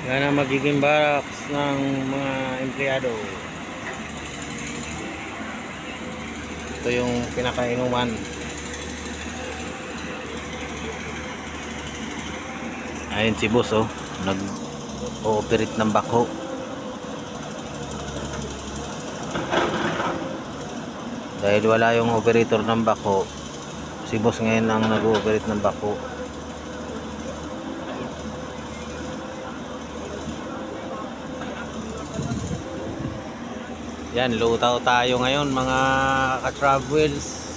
Yan ang magiging barracks ng mga empleyado. Ito yung pinakainuman. Ayun si boss, oh, nag-ooperate ng backhoe. Dahil wala yung operator ng backhoe, si boss ngayon ang nag-ooperate ng backhoe. Yan, lutaw tayo ngayon mga ka-travels.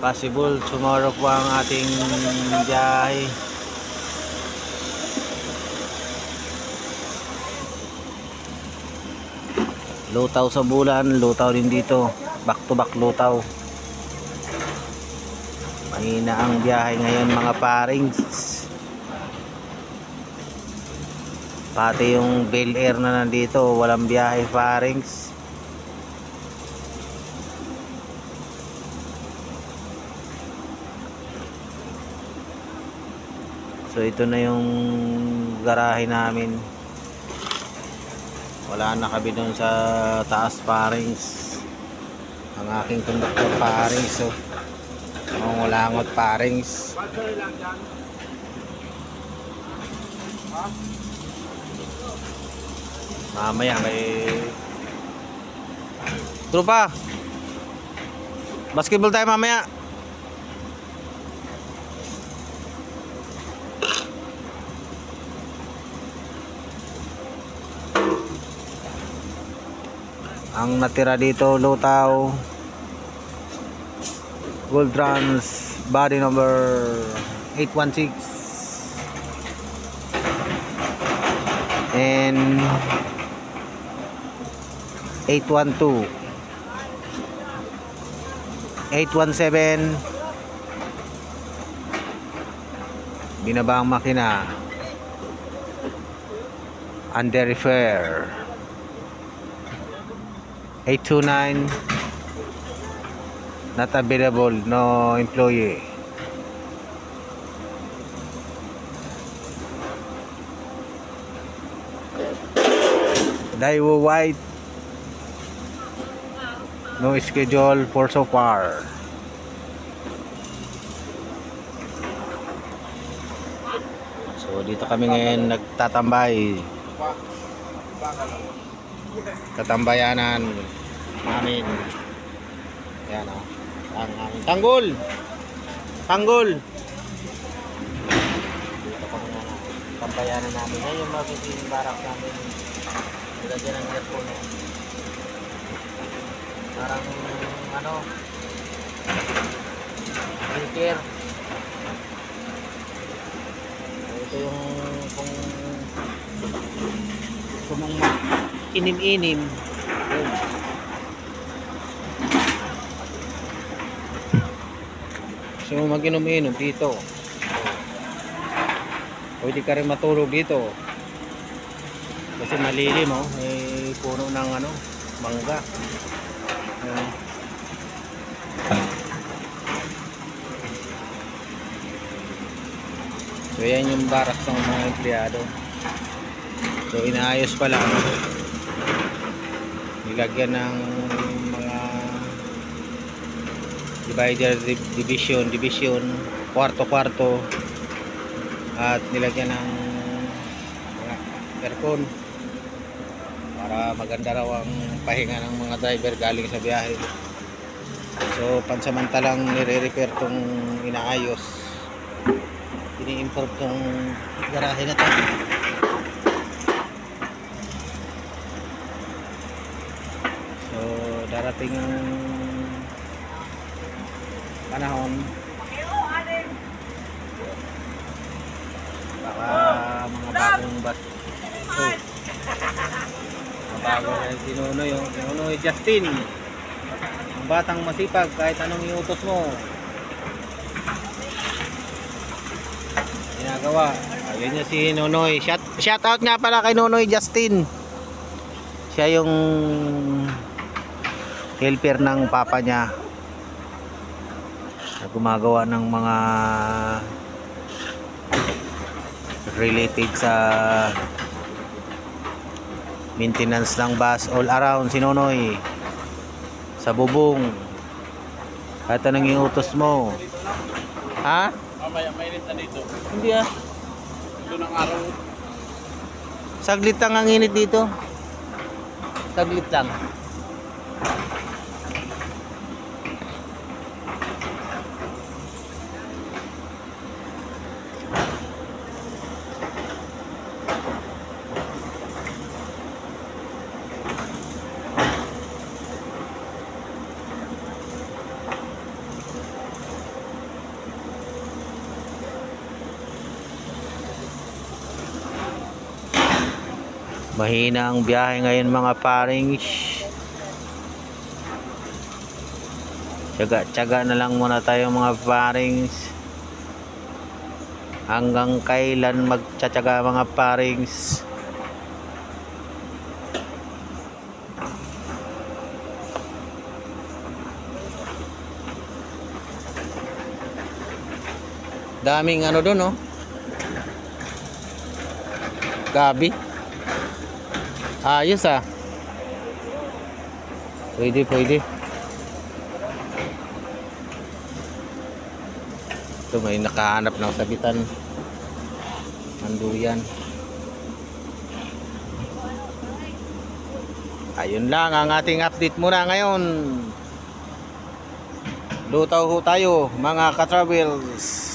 Possible tomorrow po ang ating biyahe. Lutaw sa bulan, lutaw din dito. Back to back lutaw. Mahina ang biyahe ngayon mga parings. Pati yung Bel Air na nandito, walang biyahe parings. So ito na yung garahe namin. Wala na kami doon sa taas parings. Ang aking conductor parings, so mangulangot parings. Mamaya may tropa, basketball tayo mamaya. Ang natira dito lutaw, Gold Trans body number 816 and 812, 817 binaba ang makina, under repair. 829 not available, no employee. Daiwo White, no schedule for so far. So dito kami ngayon nagtatambay. Katambayanan namin. Yan, oh. Ang aming tanggol. Tanggol. Dito kami na tambayanan namin. Yan yung magiging barak namin. Nilagyan ng aircon. Parang ano, filter. Ito yung kung inim-inim. So mag-inom-inom dito. Pwede ka rin matulog dito. Kasi malilim, oh. May puno ng ano, mangga. So yan yung barak ng mga empleyado. So inaayos pa lang. Nilagyan ng mga divider, division, kwarto-kwarto, at nilagyan ng mga aircon para maganda raw ang pahinga ng mga driver galing sa biyahe. So pansamantalang nire-repair tong inaayos, ini-improve tong garahe na to. So darating ang panahon baka mga bagong mga bago na si Nonoy, yung Nonoy Justin, ang batang masipag kahit anong iutos mo ginagawa. Ayun niya si Nonoy. Shout out nga pala kay Nonoy Justin. Siya yung helper ng papa niya na gumagawa ng mga related sa maintenance ng bus all around. Si Nonoy sa bubong, kahit anong iutos mo. Ha? Mamaya mainit na dito. Hindi ah, Ito ng araw. saglit lang ang init dito, saglit lang. Mahina ang biyahe ngayon mga paring. Tiyaga-tiyaga na lang muna tayo mga parings. Hanggang kailan magtsatsaga mga parings? Daming ano doon, oh. Gabi. Ayos ah. Pwede. Ito may nakahanap ng sabitan. Manduyan. Ayun lang ang ating update muna ngayon. Lutaw ho tayo mga ka-travels.